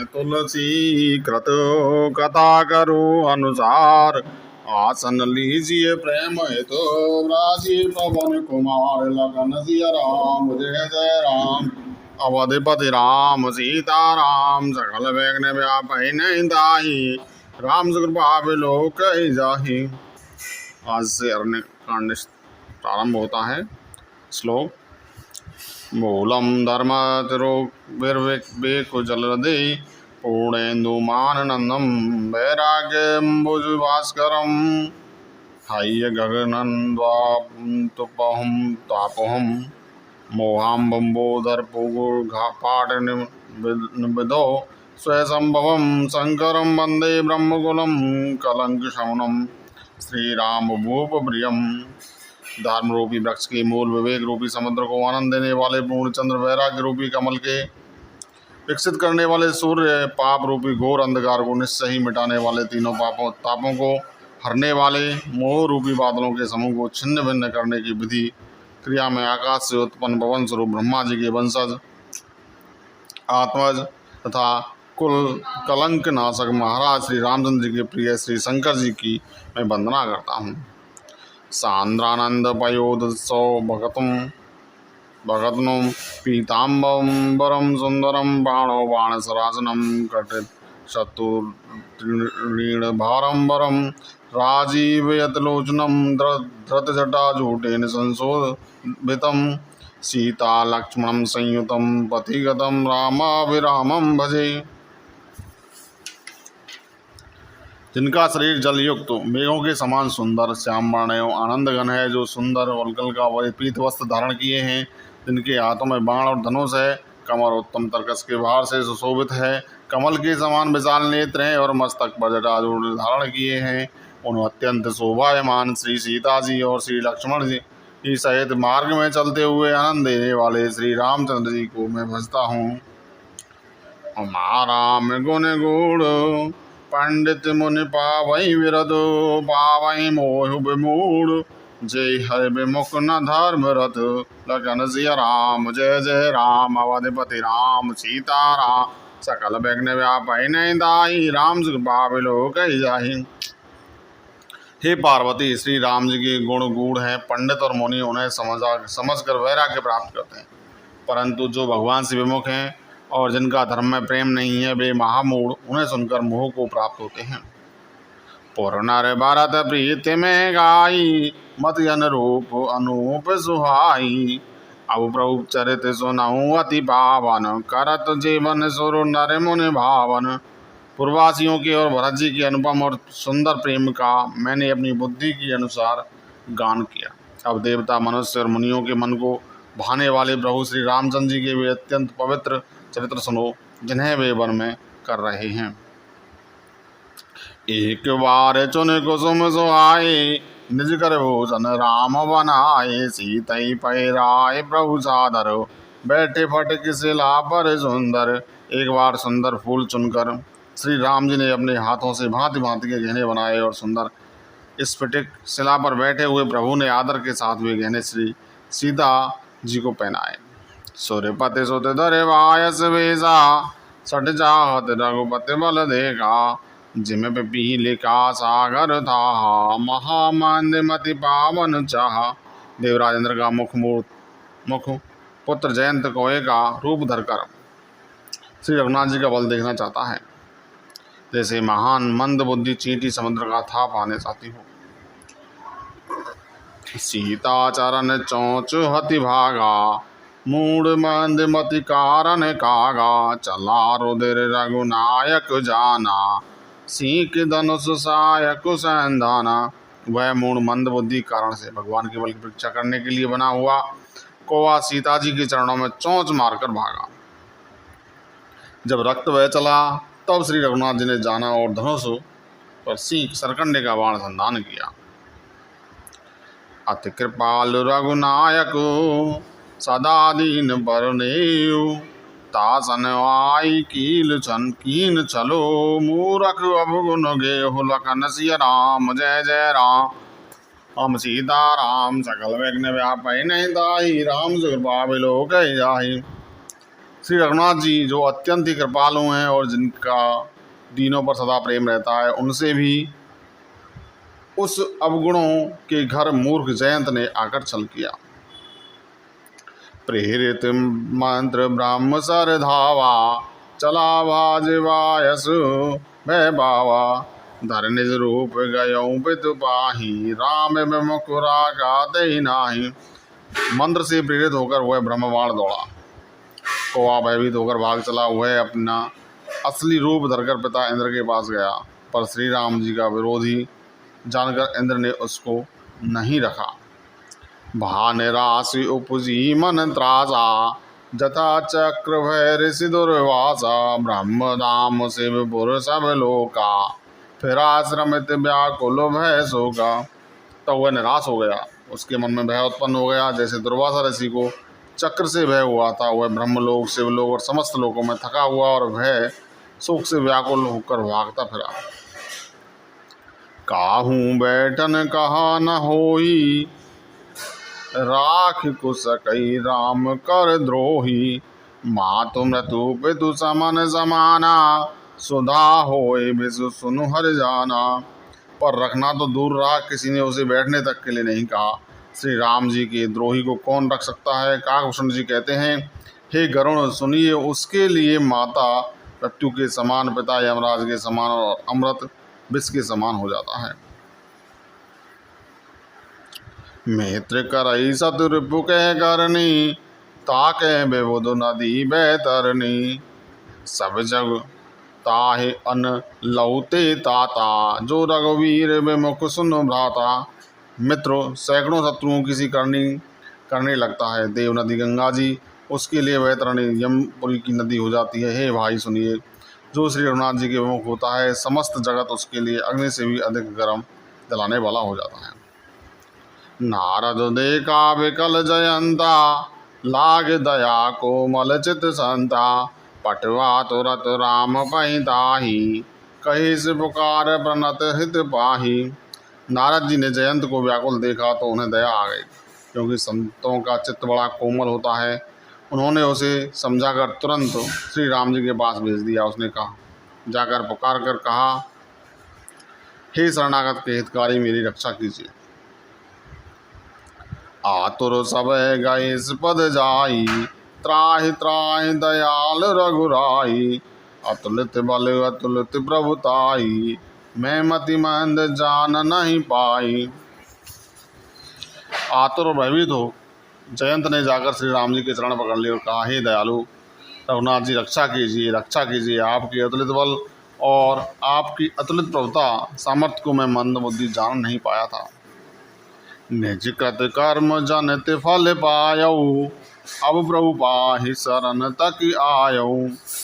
तुलसी कृत कथा करो अनुसार। आसन लीजिए प्रेम हेतु राजी पवन कुमार। लगन सिया राम जय जय राम। अवधिपति राम सीता राम। सकल विघ्न व्यापै नहीं दाही। राम कृपा बिलोक जाहि। आज से अरण्य कांड प्रारंभ होता है। श्लोक। मूलम धर्मतिरोर्विवेकजलधि पूर्णेन्दुमाननन्दं वैराग्यम्बुजभास्करम्। हाय गगनन्दापहं तापहं मोहाम्बोधरपूगुर्घापाटनिविदो स्वयंभवं शङ्करं वन्दे ब्रह्मकुलं कलङ्कशमनं श्रीरामभूपप्रियम्। धर्म रूपी वृक्ष के मूल विवेक रूपी समुद्र को आनंद देने वाले पूर्ण चंद्र वैराग्य रूपी कमल के विकसित करने वाले सूर्य पाप रूपी घोर अंधकार को निश्चय ही मिटाने वाले तीनों तापों को हरने वाले मोह रूपी बादलों के समूह को छिन्न भिन्न करने की विधि क्रिया में आकाश से उत्पन्न पवन स्वरूप ब्रह्मा जी के वंशज आत्मज तथा कुल कलंक नाशक महाराज श्री रामचंद्र जी के प्रिय श्री शंकर जी की मैं वंदना करता हूँ। सांद्रानंद पयोदसौ भगतनुम पीताम्बरम सुंदरम बाणो बाणसरासनम कटित शत्रुऋण भारंबरम राजीवयतलोचनम धृतजटाजूटेन संशोभितम सीता लक्ष्मणं संयुतं पथिगतं रामाभिरामं भजे। जिनका शरीर जलयुक्त मेघों के समान सुंदर श्याम वर्ण एवं आनंद घन है, जो सुंदर वल्कल का पीत वस्त्र धारण किए हैं, जिनके हाथों में बाण और धनुष है, कमर उत्तम तरकस के भार से सुशोभित है, कमल के समान विशाल नेत्र हैं और मस्तक पर जटाजूट धारण किए हैं, उन अत्यंत शोभायमान श्री सीता जी और श्री लक्ष्मण जी सहित मार्ग में चलते हुए आनंद देने वाले श्री रामचंद्र जी को मैं भजता हूँ। राम गुण गुण पंडित मुनि पावई विरद पावई मोह विमूढ़ जय हर विमुख न धर्म रथ। लगन सिया राम जय जय राम। अवधिपति राम सीता राम। सकल विघ्न व्यापै नहीं दाही। राम कृपा बिलोक जाहि। हे पार्वती, श्री राम जी के गुण गूढ़ हैं। पंडित और मुनि उन्हें समझकर वैराग्य प्राप्त करते हैं, परंतु जो भगवान से विमुख हैं और जिनका धर्म में प्रेम नहीं है, वे महामूढ़ उन्हें सुनकर मोह को प्राप्त होते हैं। पुरनर भरत प्रीति में गाई मत अनुरूप अनूप सुहाई। अब प्रभु चरित सुनऊं अति पावन करत जीवन सुर नर मुनि भावन। पूर्ववासियों के और भरत जी के अनुपम और सुंदर प्रेम का मैंने अपनी बुद्धि के अनुसार गान किया। अब देवता मनुष्य और मुनियों के मन को भाने वाले प्रभु श्री रामचंद्र जी के वे अत्यंत पवित्र चरित्र सुनो, जिन्हें वे वन में कर रहे हैं। एक बार चुन कुसुम सुहाए निज कर भूषण राम बनाए। सीतई पैराए प्रभु सादर बैठे फटक शिला पर सुंदर। एक बार सुंदर फूल चुनकर श्री राम जी ने अपने हाथों से भांति भांति के गहने बनाए और सुंदर स्फटिक शिला पर बैठे हुए प्रभु ने आदर के साथ वे गहने श्री सीता जी को पहनाए। सूर्यपति सुत धरे वायस वेशा सट जाहत रघुपति बल देखा। जिम पे पीलिका सागर था महामंदमति पावन चाह। देवराज इंद्र का मुख पुत्र जयंत कोय का रूप धरकर श्री रघुनाथ जी का बल देखना चाहता है, जैसे महान मंद बुद्धि चींटी समुद्र का था पाने चाहती हो। सीता चरण चौच हति भागा मूड मंद मति कारण कागा। चला रुधिर रघुनायक जाना सीख धनुष सायक संधाना। वह मूड मंद बुद्धि कारण से भगवान के बल की परीक्षा करने के लिए बना हुआ कौवा सीता जी के चरणों में चोंच मारकर भागा। जब रक्त बह चला तब श्री रघुनाथ जी ने जाना और धनुष पर सीख सरकंडे का बाण संधान किया। अति कृपाल रघुनायक सदा दीन बरनेऊ। तासन आई कीन चलो मूरख अवगुण गेहु। लखन सिया राम जय जय राम। हम सीता राम सकल विघ्न व्यापै नहीं दाही। राम कृपा बिलोक जाहि। श्री रघुनाथ जी जो अत्यंत ही कृपालु हैं और जिनका दीनों पर सदा प्रेम रहता है, उनसे भी उस अवगुणों के घर मूर्ख जयंत ने आकर छल किया। प्रेरित मंत्र ब्रह्म सर धावा, चला भाजवायस भय बावा, धर निज रूप गयऊं पितु पाही, राम विमुख रागा दई नाही। मंत्र से प्रेरित होकर वह ब्रह्मबाण दौड़ा, कौवा भयभीत होकर भाग चला। वह अपना असली रूप धरकर पिता इंद्र के पास गया, पर श्री राम जी का विरोधी जानकर इंद्र ने उसको नहीं रखा। भानिराशि उपजी मन त्रासा, जथा चक्र भय ऋषि दुर्वासा, ब्रह्म धाम शिव पुर सब लोका, फिर आश्रमित व्याकुल भय शोका। तब वह निराश हो गया, उसके मन में भय उत्पन्न हो गया, जैसे दुर्वासा ऋषि को चक्र से भय हुआ था। वह ब्रह्मलोक शिवलोक और समस्त लोकों में थका हुआ और भय शोक से व्याकुल होकर भागता फिरा। काहूँ बैठन कहा न होई, राख कुश कई राम कर द्रोही, मातु मृत्यु पितु समन समाना, सुधा होए विषु सुनु हर जाना। पर रखना तो दूर रहा, किसी ने उसे बैठने तक के लिए नहीं कहा। श्री राम जी के द्रोही को कौन रख सकता है। काकभूषण जी कहते हैं, हे गरुण सुनिए, उसके लिए माता मृत्यु के समान, पिता यमराज के समान और अमृत विष के समान हो जाता है। मित्र करई सतुरिपु कह करनी, ताके बेबुध नदी बैतरनी, सब जग ताहे अन लौते ताता, जो रघुवीर विमुख सुन भ्राता। मित्र सैकड़ों शत्रुओं की सी करने लगता है। देव नदी गंगा जी, उसके लिए वैतरणी यमपुरी की नदी हो जाती है। हे भाई सुनिए, जो श्री रघुनाथ जी के विमुख होता है, समस्त जगत उसके लिए अग्नि से भी अधिक गर्म जलाने वाला हो जाता है। नारद देखा विकल जयंता, लाग दया कोमल चित संता, पटवा तुरत राम पहिताही, कही से पुकार प्रणत हित पाही। नारद जी ने जयंत को व्याकुल देखा तो उन्हें दया आ गई, क्योंकि संतों का चित्त बड़ा कोमल होता है। उन्होंने उसे समझाकर तुरंत श्री राम जी के पास भेज दिया। उसने कहा, जाकर पुकार कर कहा, हे शरणागत के हितकारी, मेरी रक्षा कीजिए। आतुर सब गए पद जाई, त्राहि त्राहि दयाल रघुराई, अतुलित बल अतुलित प्रभुताई, मैं मति मंद जान नहीं पाई। आतुर और भयभीत हो जयंत ने जाकर श्री राम जी के चरण पकड़ लिए और कहा, हे दयालु रघुनाथ जी, रक्षा कीजिए, रक्षा कीजिए। आपकी अतुलित बल और आपकी अतुलित प्रभुता सामर्थ्य को मैं मंद बुद्धि जान नहीं पाया था। निज कृत कर्म जनित फल पायऊ, अब प्रभु पाहि शरण तक आयऊ।